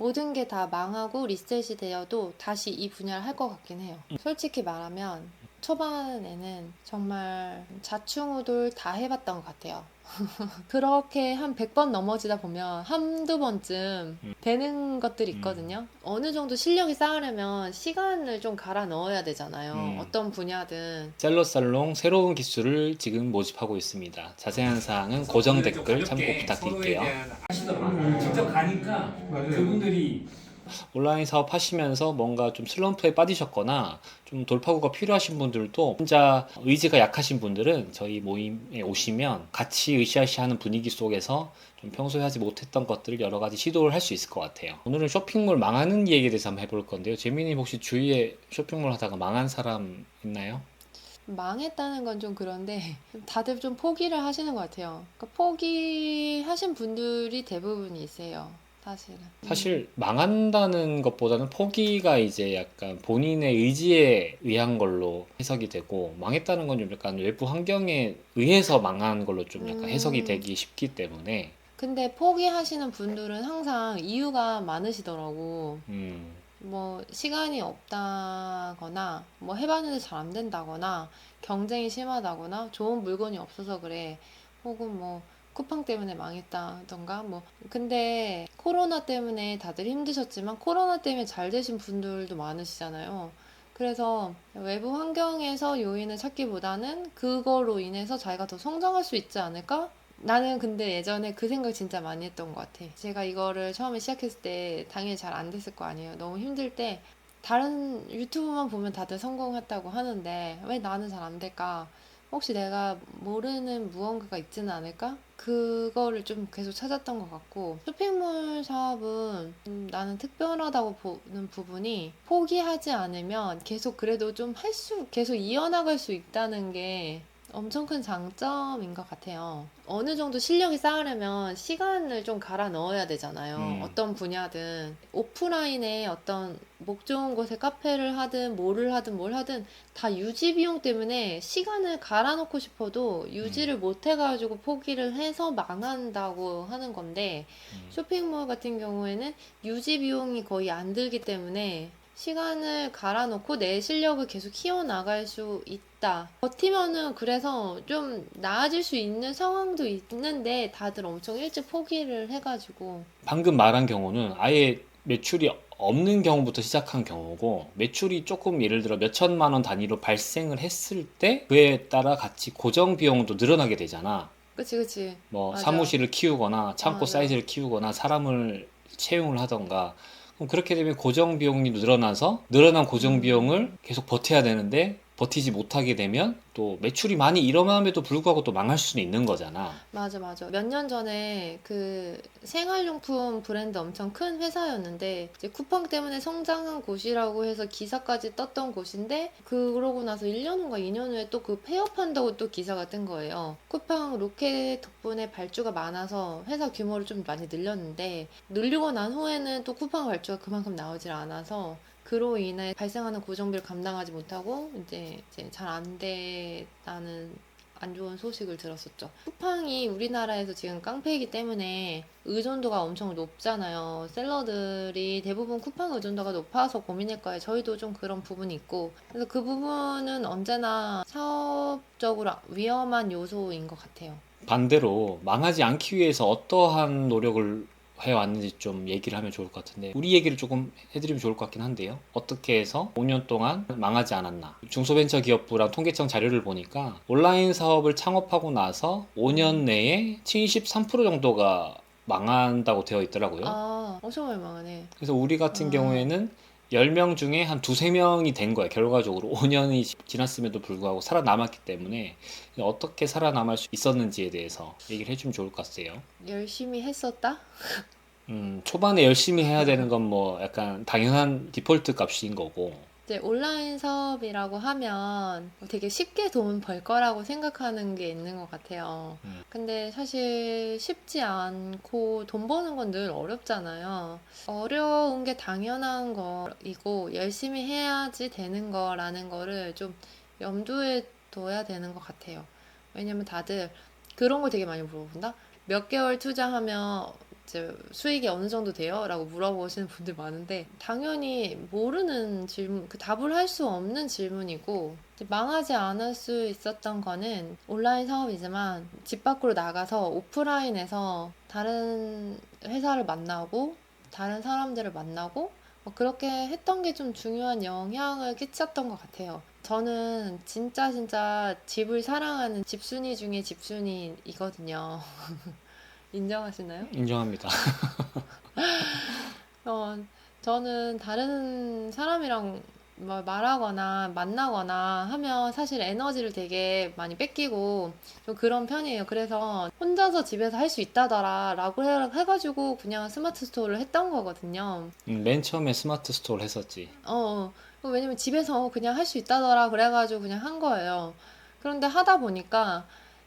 모든 게 다 망하고 리셋이 되어도 다시 이 분야를 할 것 같긴 해요. 솔직히 말하면 초반에는 정말 좌충우돌 다 해봤던 것 같아요. 그렇게 한 100번 넘어지다 보면 한두 번쯤 되는 것들이 있거든요. 어느 정도 실력이 쌓으려면 시간을 좀 갈아 넣어야 되잖아요. 어떤 분야든. 셀러살롱 새로운 기술을 지금 모집하고 있습니다. 자세한 사항은 고정 댓글 참고 서로에 부탁드릴게요. 대한 하시더라고요. 직접 가니까 그분들이 온라인 사업 하시면서 뭔가 좀 슬럼프에 빠지셨거나 좀 돌파구가 필요하신 분들도 혼자 의지가 약하신 분들은 저희 모임에 오시면 같이 으쌰으쌰하는 분위기 속에서 좀 평소에 하지 못했던 것들을 여러 가지 시도를 할 수 있을 것 같아요. 오늘은 쇼핑몰 망하는 얘기에 대해서 한번 해볼 건데요. 재민님 혹시 주위에 쇼핑몰 하다가 망한 사람 있나요? 망했다는 건 좀 그런데 다들 좀 포기를 하시는 것 같아요. 그러니까 포기하신 분들이 대부분이세요. 사실은. 사실 망한다는 것보다는 포기가 이제 약간 본인의 의지에 의한 걸로 해석이 되고, 망했다는 건 좀 약간 외부 환경에 의해서 망한 걸로 좀 약간 해석이 되기 쉽기 때문에 근데 포기하시는 분들은 항상 이유가 많으시더라고. 뭐 시간이 없다거나 뭐 해봤는데 잘 안 된다거나 경쟁이 심하다거나 좋은 물건이 없어서 그래, 혹은 뭐 쿠팡 때문에 망했다던가 뭐. 근데 코로나 때문에 다들 힘드셨지만 코로나 때문에 잘 되신 분들도 많으시잖아요. 그래서 외부 환경에서 요인을 찾기보다는 그거로 인해서 자기가 더 성장할 수 있지 않을까? 나는 근데 예전에 그 생각 진짜 많이 했던 것 같아. 제가 이거를 처음에 시작했을 때 당연히 잘 안 됐을 거 아니에요. 너무 힘들 때 다른 유튜브만 보면 다들 성공했다고 하는데 왜 나는 잘 안 될까? 혹시 내가 모르는 무언가가 있지는 않을까? 그거를 좀 계속 찾았던 것 같고, 쇼핑몰 사업은 나는 특별하다고 보는 부분이 포기하지 않으면 계속 그래도 좀 계속 이어나갈 수 있다는 게 엄청 큰 장점인 것 같아요. 어느 정도 실력이 쌓으려면 시간을 좀 갈아 넣어야 되잖아요. 어떤 분야든. 오프라인에 어떤 목 좋은 곳에 카페를 하든 뭐를 하든 뭘 하든 다 유지 비용 때문에 시간을 갈아 넣고 싶어도 유지를 못 해가지고 포기를 해서 망한다고 하는 건데, 쇼핑몰 같은 경우에는 유지 비용이 거의 안 들기 때문에 시간을 갈아 넣고 내 실력을 계속 키워나갈 수 있다. 버티면은 그래서 좀 나아질 수 있는 상황도 있는데 다들 엄청 일찍 포기를 해가지고. 방금 말한 경우는 아예 매출이 없는 경우부터 시작한 경우고, 매출이 조금 예를 들어 몇 천만 원 단위로 발생을 했을 때 그에 따라 같이 고정 비용도 늘어나게 되잖아. 그치, 그치. 뭐 맞아. 사무실을 키우거나 창고 맞아. 사이즈를 키우거나 사람을 채용을 하던가, 그럼 그렇게 되면 고정 비용이 늘어나서 늘어난 고정 비용을 계속 버텨야 되는데, 버티지 못하게 되면 또 매출이 많이 일어남에도 불구하고 또 망할 수는 있는 거잖아. 맞아, 맞아. 몇 년 전에 그 생활용품 브랜드 엄청 큰 회사였는데 이제 쿠팡 때문에 성장한 곳이라고 해서 기사까지 떴던 곳인데, 그러고 나서 1년인가 2년 후에 또 그 폐업한다고 또 기사가 뜬 거예요. 쿠팡 로켓 덕분에 발주가 많아서 회사 규모를 좀 많이 늘렸는데, 늘리고 난 후에는 또 쿠팡 발주가 그만큼 나오질 않아서 그로 인해 발생하는 고정비를 감당하지 못하고 이제 잘 안 됐다는 안 좋은 소식을 들었었죠. 쿠팡이 우리나라에서 지금 깡패이기 때문에 의존도가 엄청 높잖아요. 셀러들이 대부분 쿠팡 의존도가 높아서 고민일 거예요. 저희도 좀 그런 부분이 있고. 그래서 그 부분은 언제나 사업적으로 위험한 요소인 것 같아요. 반대로 망하지 않기 위해서 어떠한 노력을 해왔는지 좀 얘기를 하면 좋을 것 같은데, 우리 얘기를 조금 해드리면 좋을 것 같긴 한데요. 어떻게 해서 5년 동안 망하지 않았나. 중소벤처기업부랑 통계청 자료를 보니까 온라인 사업을 창업하고 나서 5년 내에 73% 정도가 망한다고 되어 있더라고요. 아, 엄청 얼마만에. 그래서 우리 같은 아, 경우에는 10명 중에 한 두세 명이 된 거야. 결과적으로 5년이 지났음에도 불구하고 살아남았기 때문에, 어떻게 살아남을 수 있었는지에 대해서 얘기를 해주면 좋을 것 같아요. 열심히 했었다? 초반에 열심히 해야 되는 건 뭐 약간 당연한 디폴트 값인 거고. 이제 온라인 사업이라고 하면 되게 쉽게 돈 벌 거라고 생각하는 게 있는 것 같아요. 근데 사실 쉽지 않고 돈 버는 건 늘 어렵잖아요. 어려운 게 당연한 거이고 열심히 해야지 되는 거라는 거를 좀 염두에 둬야 되는 것 같아요. 왜냐면 다들 그런 거 되게 많이 물어본다? 몇 개월 투자하면 이제 수익이 어느 정도 돼요? 라고 물어보시는 분들 많은데 당연히 모르는 질문, 그 답을 할 수 없는 질문이고 이제 망하지 않을 수 있었던 거는 온라인 사업이지만 집 밖으로 나가서 오프라인에서 다른 회사를 만나고 다른 사람들을 만나고 뭐 그렇게 했던 게 좀 중요한 영향을 끼쳤던 것 같아요. 저는 진짜 집을 사랑하는 집순이 중에 집순이이거든요. 인정하시나요? 인정합니다. 어, 저는 다른 사람이랑 뭐 말하거나 만나거나 하면 사실 에너지를 되게 많이 뺏기고 좀 그런 편이에요. 그래서 혼자서 집에서 할 수 있다더라 라고 해가지고 그냥 스마트 스토어를 했던 거거든요. 맨 처음에 스마트 스토어를 했었지. 왜냐면 집에서 그냥 할 수 있다더라 그래가지고 그냥 한 거예요. 그런데 하다 보니까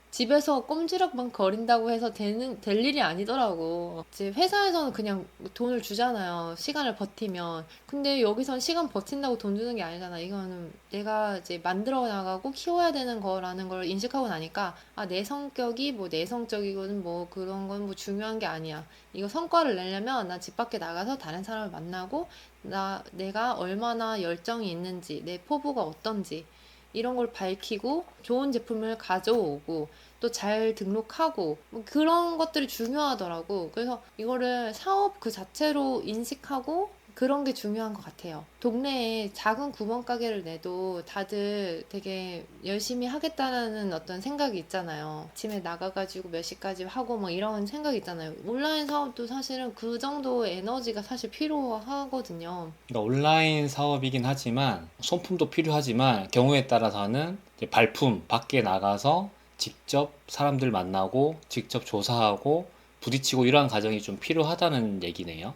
집에서 꼼지락만 거린다고 해서 될 일이 아니더라고. 이제 회사에서는 그냥 돈을 주잖아요. 시간을 버티면. 근데 여기선 시간 버틴다고 돈 주는 게 아니잖아. 이거는 내가 이제 만들어 나가고 키워야 되는 거라는 걸 인식하고 나니까, 아, 내 성격이 뭐 내성적이거든 뭐 그런 건 뭐 중요한 게 아니야. 이거 성과를 내려면 나 집 밖에 나가서 다른 사람을 만나고, 내가 얼마나 열정이 있는지, 내 포부가 어떤지, 이런 걸 밝히고 좋은 제품을 가져오고 또 잘 등록하고 뭐 그런 것들이 중요하더라고. 그래서 이거를 사업 그 자체로 인식하고 그런 게 중요한 것 같아요. 동네에 작은 구멍가게를 내도 다들 되게 열심히 하겠다는 어떤 생각이 있잖아요. 아침에 나가가지고 몇 시까지 하고 뭐 이런 생각이 있잖아요. 온라인 사업도 사실은 그 정도 에너지가 사실 필요하거든요. 그러니까 온라인 사업이긴 하지만 손품도 필요하지만 경우에 따라서는 이제 발품 밖에 나가서 직접 사람들 만나고 직접 조사하고 부딪히고 이러한 과정이 좀 필요하다는 얘기네요.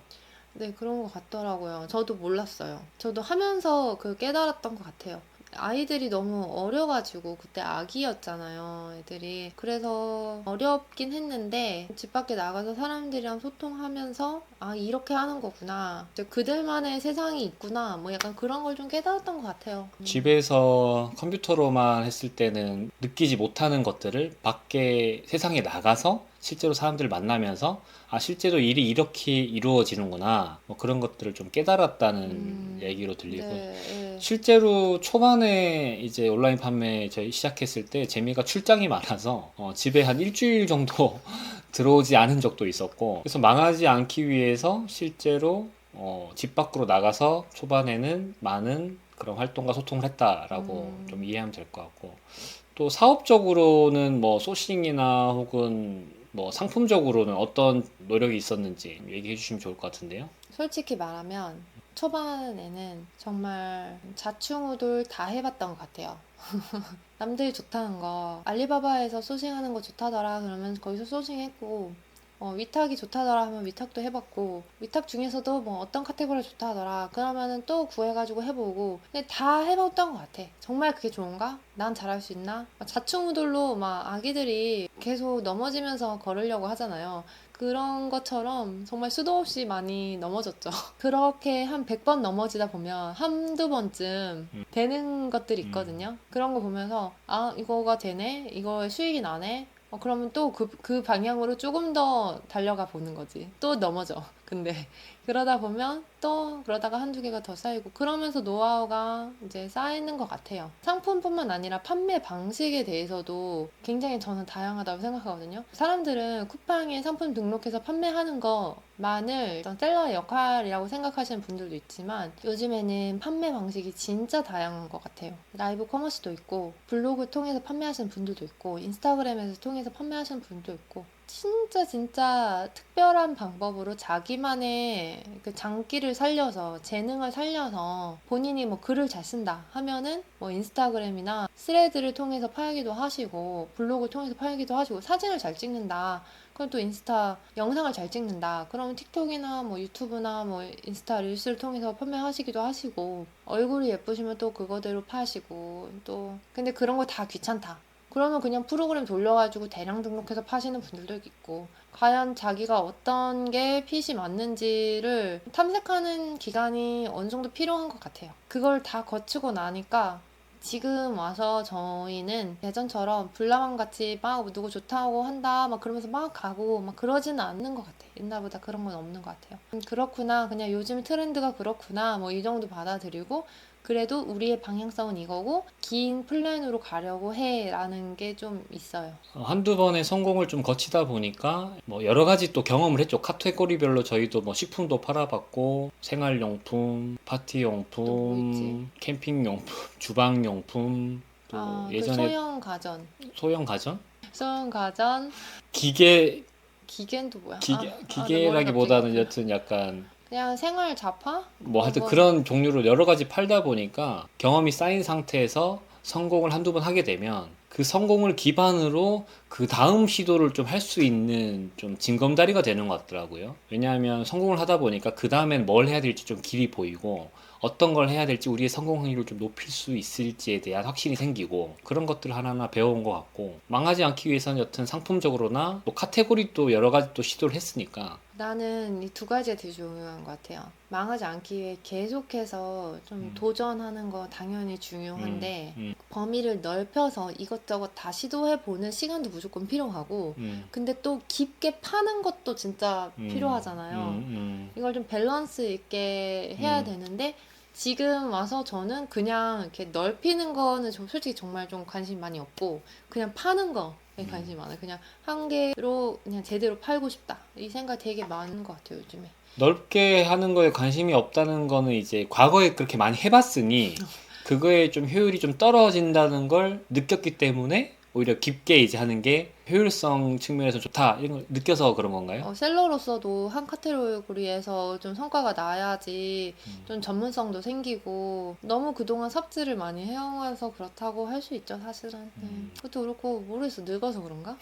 네, 그런 것 같더라고요. 저도 몰랐어요. 저도 하면서 그 깨달았던 것 같아요. 아이들이 너무 어려가지고 그때 아기였잖아요, 애들이. 그래서 어렵긴 했는데 집 밖에 나가서 사람들이랑 소통하면서 아, 이렇게 하는 거구나. 이제 그들만의 세상이 있구나. 뭐 약간 그런 걸 좀 깨달았던 것 같아요. 집에서 컴퓨터로만 했을 때는 느끼지 못하는 것들을 밖에 세상에 나가서 실제로 사람들을 만나면서 아, 실제로 일이 이렇게 이루어지는구나. 뭐 그런 것들을 좀 깨달았다는 얘기로 들리고 네, 실제로 초반에 이제 온라인 판매 저희 시작했을 때 재미가 출장이 많아서 집에 한 일주일 정도 들어오지 않은 적도 있었고 그래서 망하지 않기 위해서 실제로 집 밖으로 나가서 초반에는 많은 그런 활동과 소통을 했다라고 좀 이해하면 될 것 같고 또 사업적으로는 뭐 소싱이나 혹은 뭐 상품적으로는 어떤 노력이 있었는지 얘기해 주시면 좋을 것 같은데요. 솔직히 말하면 초반에는 정말 좌충우돌 다 해봤던 것 같아요. 남들이 좋다는 거, 알리바바에서 소싱하는 거 좋다더라 그러면 거기서 소싱했고, 위탁이 좋다더라 하면 위탁도 해봤고, 위탁 중에서도 뭐 어떤 카테고리가 좋다더라 그러면은 또 구해가지고 해보고, 근데 다 해봤던 것 같아. 정말 그게 좋은가? 난 잘할 수 있나? 좌충우돌로 막 아기들이 계속 넘어지면서 걸으려고 하잖아요. 그런 것처럼 정말 수도 없이 많이 넘어졌죠. 그렇게 한 100번 넘어지다 보면 한두 번쯤 되는 것들이 있거든요. 그런 거 보면서, 아, 이거가 되네? 이거 수익이 나네? 그러면 또 그 방향으로 조금 더 달려가 보는 거지. 또 넘어져. 근데 그러다 보면 또 그러다가 한두 개가 더 쌓이고 그러면서 노하우가 이제 쌓이는 것 같아요. 상품뿐만 아니라 판매 방식에 대해서도 굉장히 저는 다양하다고 생각하거든요. 사람들은 쿠팡에 상품 등록해서 판매하는 것만을 어떤 셀러의 역할이라고 생각하시는 분들도 있지만 요즘에는 판매 방식이 진짜 다양한 것 같아요. 라이브 커머스도 있고 블로그 통해서 판매하시는 분들도 있고 인스타그램에서 통해서 판매하시는 분도 있고 진짜 특별한 방법으로 자기만의 그 장기를 살려서 재능을 살려서 본인이 뭐 글을 잘 쓴다 하면은 뭐 인스타그램이나 스레드를 통해서 팔기도 하시고 블로그 통해서 팔기도 하시고 사진을 잘 찍는다 그럼 또 인스타 영상을 잘 찍는다 그러면 틱톡이나 뭐 유튜브나 뭐 인스타 릴스를 통해서 판매하시기도 하시고 얼굴이 예쁘시면 또 그거대로 파시고 또 근데 그런 거 다 귀찮다 그러면 그냥 프로그램 돌려가지고 대량 등록해서 파시는 분들도 있고 과연 자기가 어떤 게 핏이 맞는지를 탐색하는 기간이 어느 정도 필요한 것 같아요. 그걸 다 거치고 나니까 지금 와서 저희는 예전처럼 불나방 같이 막 누구 좋다고 한다 막 그러면서 막 가고 막 그러지는 않는 것 같아. 있나 보다. 그런 건 없는 것 같아요. 그렇구나. 그냥 요즘 트렌드가 그렇구나. 뭐 이 정도 받아들이고 그래도 우리의 방향성은 이거고 긴 플랜으로 가려고 해라는 게 좀 있어요. 한두 번의 성공을 좀 거치다 보니까 뭐 여러 가지 또 경험을 했죠. 카테고리별로 저희도 뭐 식품도 팔아봤고 생활용품, 또 뭐 있지? 파티용품, 캠핑용품, 주방용품, 또 그 예전에 소형 가전. 소형 가전? 소형 가전. 기계, 기계는 또 뭐야? 나 머리 기계라기보다는 갑자기 여튼 약간 그냥 생활 잡화? 뭐 하여튼 그런 종류로 여러 가지 팔다 보니까 경험이 쌓인 상태에서 성공을 한두 번 하게 되면 그 성공을 기반으로 그 다음 시도를 좀 할 수 있는 좀 징검다리가 되는 것 같더라고요. 왜냐하면 성공을 하다 보니까 그 다음엔 뭘 해야 될지 좀 길이 보이고 어떤 걸 해야 될지 우리의 성공 확률을 좀 높일 수 있을지에 대한 확신이 생기고 그런 것들을 하나하나 배워온 것 같고 망하지 않기 위해서는 여튼 상품적으로나 또 카테고리 또 여러 가지 또 시도를 했으니까 나는 이 두 가지가 되게 중요한 것 같아요. 망하지 않기 위해 계속해서 좀 음. 도전하는 거 당연히 중요한데 음. 범위를 넓혀서 이것저것 다 시도해보는 시간도 무조건 필요하고 근데 또 깊게 파는 것도 진짜 필요하잖아요. 이걸 좀 밸런스 있게 해야 되는데 지금 와서 저는 그냥 이렇게 넓히는 거는 솔직히 정말 좀 관심 많이 없고 그냥 파는 거에 관심이 많아요. 그냥 한 개로 그냥 제대로 팔고 싶다. 이 생각 되게 많은 것 같아요, 요즘에. 넓게 하는 거에 관심이 없다는 거는 이제 과거에 그렇게 많이 해봤으니 그거에 좀 효율이 좀 떨어진다는 걸 느꼈기 때문에 오히려 깊게 이제 하는 게 효율성 측면에서 좋다 이런 걸 느껴서 그런 건가요? 셀러로서도 한 카테고리에서 좀 성과가 나야지 음. 좀 전문성도 생기고 너무 그동안 삽질을 많이 해와서 그렇다고 할 수 있죠, 사실은. 네. 그것도 그렇고 모르겠어, 늙어서 그런가?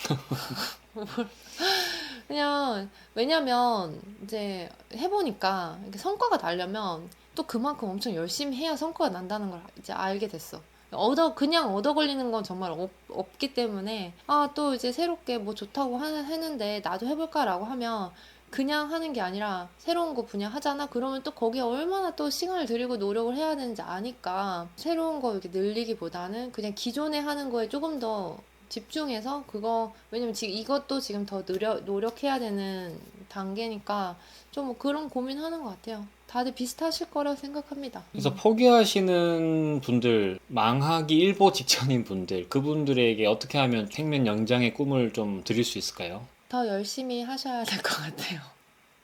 그냥 왜냐면 이제 해보니까 이렇게 성과가 나려면 또 그만큼 엄청 열심히 해야 성과가 난다는 걸 이제 알게 됐어. 그냥 얻어 걸리는 건 정말 없기 때문에 또 이제 새롭게 뭐 좋다고 하는데 나도 해볼까라고 하면 그냥 하는 게 아니라 새로운 거 분야 하잖아. 그러면 또 거기에 얼마나 또 시간을 들이고 노력을 해야 되는지 아니까 새로운 거 이렇게 늘리기보다는 그냥 기존에 하는 거에 조금 더 집중해서 왜냐면 지금 이것도 지금 더 노력해야 되는 단계니까 좀 그런 고민하는 것 같아요. 다들 비슷하실 거라 생각합니다. 그래서 포기하시는 분들, 망하기 일보 직전인 분들, 그분들에게 어떻게 하면 생명 연장의 꿈을 좀 드릴 수 있을까요? 더 열심히 하셔야 될 것 같아요.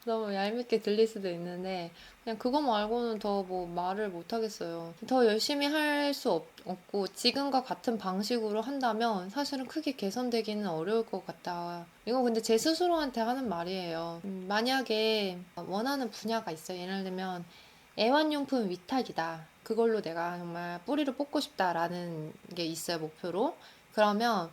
너무 얄밉게 들릴 수도 있는데 그냥 그거 말고는 더 뭐 말을 못 하겠어요. 더 열심히 할 수 없고 지금과 같은 방식으로 한다면 사실은 크게 개선되기는 어려울 것 같다. 이거 근데 제 스스로한테 하는 말이에요. 만약에 원하는 분야가 있어요. 예를 들면 애완용품 위탁이다. 그걸로 내가 정말 뿌리를 뽑고 싶다라는 게 있어요, 목표로. 그러면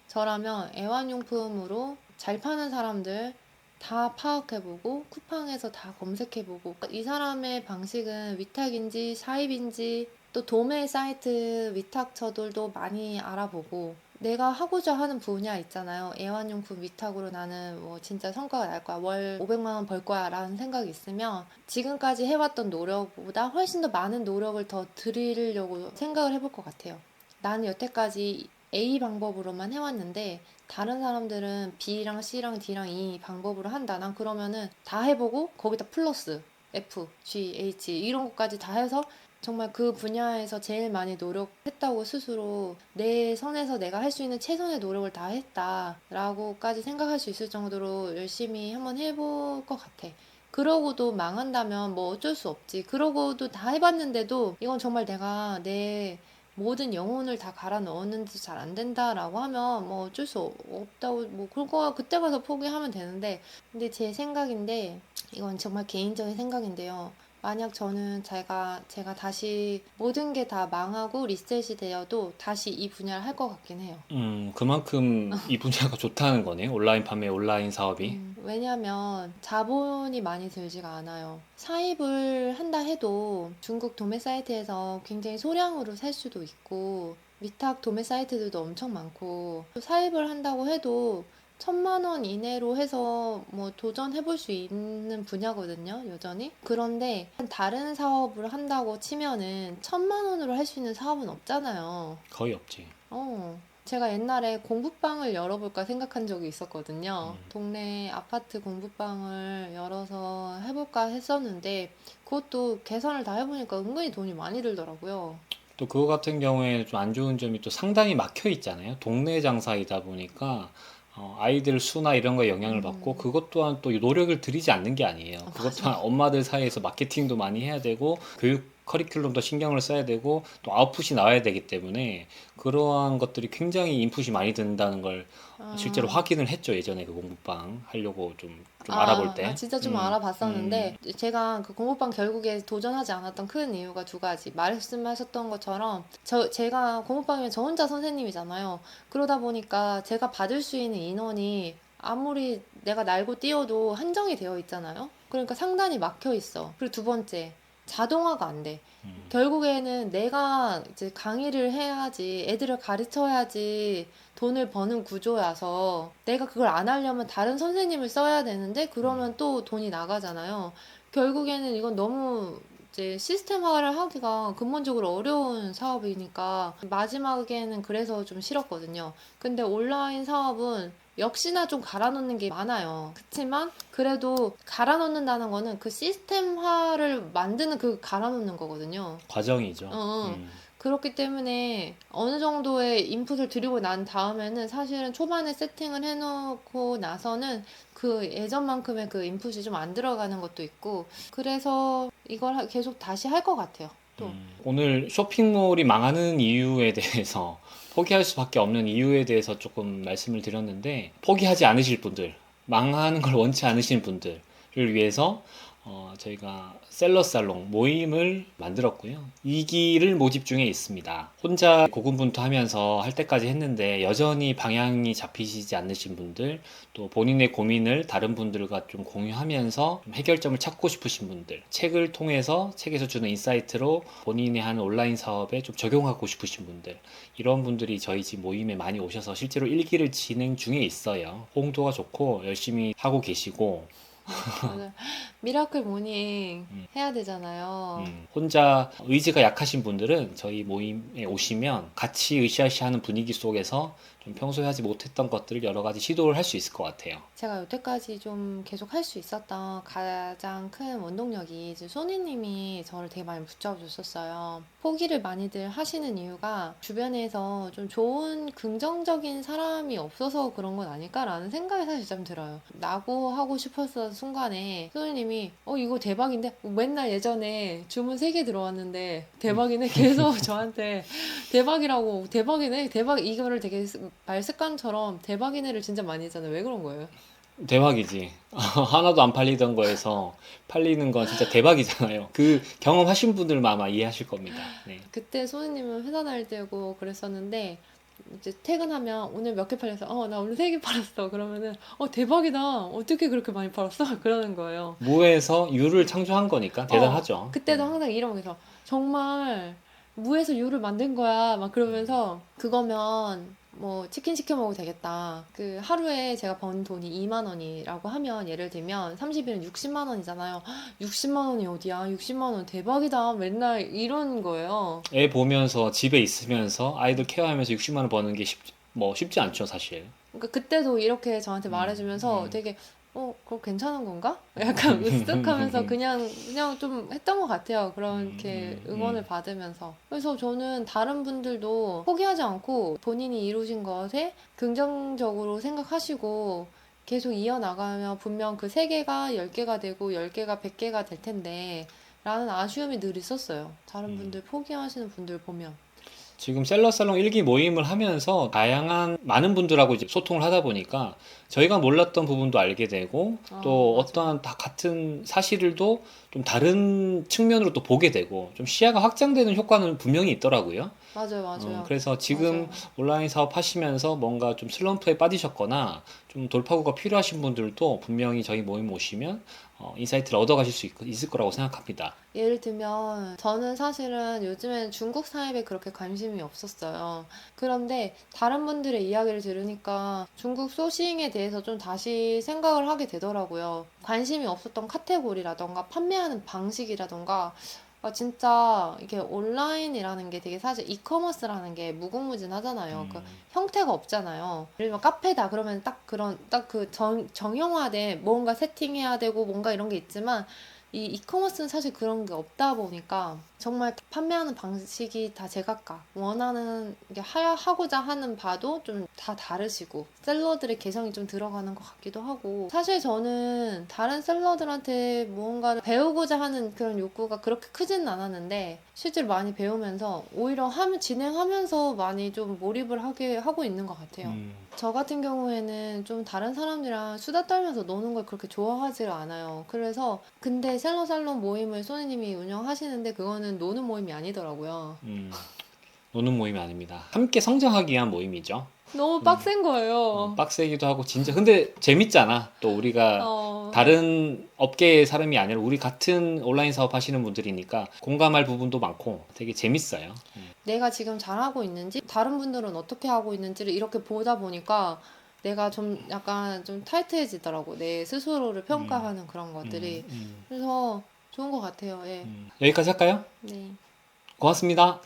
저라면 애완용품으로 잘 파는 사람들 다 파악해보고 쿠팡에서 다 검색해보고 이 사람의 방식은 위탁인지 사입인지 또 도매 사이트 위탁처들도 많이 알아보고 내가 하고자 하는 분야 있잖아요. 애완용품 위탁으로 나는 뭐 진짜 성과가 날 거야. 월 500만 원 벌 거야 라는 생각이 있으면 지금까지 해왔던 노력보다 훨씬 더 많은 노력을 더 들이려고 생각을 해볼 것 같아요. 나는 여태까지 A 방법으로만 해왔는데 다른 사람들은 B랑 C랑 D랑 E 방법으로 한다. 난 그러면은 다 해보고 거기다 플러스 F, G, H 이런 것까지 다 해서 정말 그 분야에서 제일 많이 노력했다고 스스로 내 선에서 내가 할 수 있는 최선의 노력을 다 했다라고까지 생각할 수 있을 정도로 열심히 한번 해볼 것 같아. 그러고도 망한다면 뭐 어쩔 수 없지. 그러고도 다 해봤는데도 이건 정말 내가 내 모든 영혼을 다 갈아 넣었는데 잘 안 된다라고 하면 뭐 어쩔 수 없다고 뭐 그거 그때 가서 포기하면 되는데 근데 제 생각인데 이건 정말 개인적인 생각인데요. 만약 저는 제가 다시 모든 게 다 망하고 리셋이 되어도 다시 이 분야를 할 것 같긴 해요. 그만큼 이 분야가 좋다는 거네. 온라인 판매, 온라인 사업이. 왜냐면 자본이 많이 들지가 않아요. 사입을 한다 해도 중국 도매 사이트에서 굉장히 소량으로 살 수도 있고 위탁 도매 사이트들도 엄청 많고 사입을 한다고 해도 1,000만 원 이내로 해서 뭐 도전해볼 수 있는 분야거든요, 여전히. 그런데 다른 사업을 한다고 치면은 1,000만 원으로 할 수 있는 사업은 없잖아요. 거의 없지. 제가 옛날에 공부방을 열어볼까 생각한 적이 있었거든요. 동네 아파트 공부방을 열어서 해볼까 했었는데 그것도 계산을 다 해보니까 은근히 돈이 많이 들더라고요. 또 그거 같은 경우에 좀 안 좋은 점이 또 상당히 막혀 있잖아요. 동네 장사이다 보니까 아이들 수나 이런 거에 영향을 받고 그것 또한 또 노력을 들이지 않는 게 아니에요. 그것 또한 엄마들 사이에서 마케팅도 많이 해야 되고 교육 커리큘럼도 신경을 써야 되고 또 아웃풋이 나와야 되기 때문에 그러한 것들이 굉장히 인풋이 많이 든다는 걸 실제로 확인을 했죠. 예전에 그 공부방 하려고 좀 알아볼 때. 진짜 좀 알아봤었는데 제가 그 공부방 결국에 도전하지 않았던 큰 이유가 두 가지. 말씀하셨던 것처럼 제가 공부방이면 저 혼자 선생님이잖아요. 그러다 보니까 제가 받을 수 있는 인원이 아무리 내가 날고 뛰어도 한정이 되어 있잖아요. 그러니까 상단이 막혀 있어. 그리고 두 번째, 자동화가 안 돼. 결국에는 내가 이제 강의를 해야지, 애들을 가르쳐야지 돈을 버는 구조여서 내가 그걸 안 하려면 다른 선생님을 써야 되는데 그러면 또 돈이 나가잖아요. 결국에는 이건 너무 이제 시스템화를 하기가 근본적으로 어려운 사업이니까 마지막에는 그래서 좀 싫었거든요. 근데 온라인 사업은 역시나 좀 갈아놓는 게 많아요. 그렇지만 그래도 갈아놓는다는 거는 그 시스템화를 만드는 그 갈아놓는 거거든요. 과정이죠. 그렇기 때문에 어느 정도의 인풋을 들이고 난 다음에는 사실은 초반에 세팅을 해놓고 나서는 그 예전만큼의 그 인풋이 좀 안 들어가는 것도 있고 그래서 이걸 계속 다시 할 것 같아요. 또. 오늘 쇼핑몰이 망하는 이유에 대해서 포기할 수밖에 없는 이유에 대해서 조금 말씀을 드렸는데 포기하지 않으실 분들, 망하는 걸 원치 않으시는 분들을 위해서 저희가 셀러살롱 모임을 만들었고요. 2기를 모집 중에 있습니다. 혼자 고군분투하면서 할 때까지 했는데 여전히 방향이 잡히시지 않으신 분들, 또 본인의 고민을 다른 분들과 좀 공유하면서 좀 해결점을 찾고 싶으신 분들, 책을 통해서 책에서 주는 인사이트로 본인이 하는 온라인 사업에 좀 적용하고 싶으신 분들, 이런 분들이 저희 집 모임에 많이 오셔서 실제로 1기를 진행 중에 있어요. 호응도가 좋고 열심히 하고 계시고 맞아요. 미라클 모닝 해야 되잖아요. 혼자 의지가 약하신 분들은 저희 모임에 오시면 같이 으쌰으쌰하는 분위기 속에서 좀 평소에 하지 못했던 것들을 여러 가지 시도를 할 수 있을 것 같아요. 제가 여태까지 좀 계속 할 수 있었던 가장 큰 원동력이 이제 소니님이 저를 되게 많이 붙잡아줬었어요. 포기를 많이들 하시는 이유가 주변에서 좀 좋은 긍정적인 사람이 없어서 그런 건 아닐까라는 생각이 사실 좀 들어요. 나고 하고 싶었던 순간에 소니님이 이거 대박인데 맨날 예전에 주문 3개 들어왔는데 대박이네 계속 저한테 대박이라고 대박이네 대박 이거를 되게 말 습관처럼 대박이네를 진짜 많이 했잖아요. 왜 그런 거예요? 대박이지. 하나도 안 팔리던 거에서 팔리는 건 진짜 대박이잖아요. 그 경험하신 분들만 아마 이해하실 겁니다. 네. 그때 소희님은 회사 다닐 때고 그랬었는데 이제 퇴근하면 오늘 몇 개 팔렸어? 나 오늘 3개 팔았어. 그러면은 대박이다. 어떻게 그렇게 많이 팔았어? 그러는 거예요. 무에서 유를 창조한 거니까 대단하죠. 그때도 항상 이러면서 정말 무에서 유를 만든 거야. 막 그러면서 그거면 뭐 치킨 시켜 먹어도 되겠다. 그 하루에 제가 번 돈이 2만 원이라고 하면 예를 들면 30일은 60만 원이잖아요. 60만 원이 어디야? 60만 원 대박이다. 맨날 이런 거예요. 애 보면서 집에 있으면서 아이들 케어하면서 60만 원 버는 게 쉽지 않죠, 사실. 그러니까 그때도 이렇게 저한테 말해주면서 되게 그거 괜찮은 건가? 약간 으쓱하면서 그냥 좀 했던 것 같아요. 그렇게 응원을 받으면서. 그래서 저는 다른 분들도 포기하지 않고 본인이 이루신 것에 긍정적으로 생각하시고 계속 이어나가면 분명 그 3개가 10개가 되고 10개가 100개가 될 텐데 라는 아쉬움이 늘 있었어요. 다른 분들 포기하시는 분들 보면. 지금 셀러살롱 1기 모임을 하면서 다양한 많은 분들하고 이제 소통을 하다 보니까 저희가 몰랐던 부분도 알게 되고 또 맞아. 어떠한 다 같은 사실을도 좀 다른 측면으로 또 보게 되고 좀 시야가 확장되는 효과는 분명히 있더라고요. 맞아요. 그래서 지금 맞아요. 온라인 사업 하시면서 뭔가 좀 슬럼프에 빠지셨거나 좀 돌파구가 필요하신 분들도 분명히 저희 모임 오시면 인사이트를 얻어가실 수 있을 거라고 생각합니다. 예를 들면 저는 사실은 요즘엔 중국 사업에 그렇게 관심이 없었어요. 그런데 다른 분들의 이야기를 들으니까 중국 소싱에 대해서 좀 다시 생각을 하게 되더라고요. 관심이 없었던 카테고리라던가 판매하는 방식이라던가 진짜 이게 온라인이라는 게 되게 사실 이커머스라는 게 무궁무진하잖아요. 그 형태가 없잖아요. 예를 들면 카페다 그러면 딱 그 정형화된 뭔가 세팅해야 되고 뭔가 이런 게 있지만 이 이커머스는 사실 그런 게 없다 보니까 정말 판매하는 방식이 다 제각각 원하는 게 하고자 하는 바도 좀 다 다르시고 셀러들의 개성이 좀 들어가는 것 같기도 하고 사실 저는 다른 셀러들한테 무언가를 배우고자 하는 그런 욕구가 그렇게 크지는 않았는데 실제로 많이 배우면서 오히려 진행하면서 많이 좀 몰입을 하고 있는 것 같아요. 저 같은 경우에는 좀 다른 사람들이랑 수다 떨면서 노는 걸 그렇게 좋아하지를 않아요. 그래서 근데 셀러살롱 모임을 소니님이 운영하시는데 그거는 노는 모임이 아니더라고요. 노는 모임이 아닙니다. 함께 성장하기 위한 모임이죠. 너무 빡센 거예요. 빡세기도 하고 진짜 근데 재밌잖아. 또 우리가 다른 업계의 사람이 아니라 우리 같은 온라인 사업 하시는 분들이니까 공감할 부분도 많고 되게 재밌어요. 내가 지금 잘하고 있는지 다른 분들은 어떻게 하고 있는지를 이렇게 보다 보니까 내가 좀 약간 좀 타이트해지더라고. 내 스스로를 평가하는 그런 것들이. 그래서 좋은 것 같아요. 예. 여기까지 할까요? 네. 고맙습니다.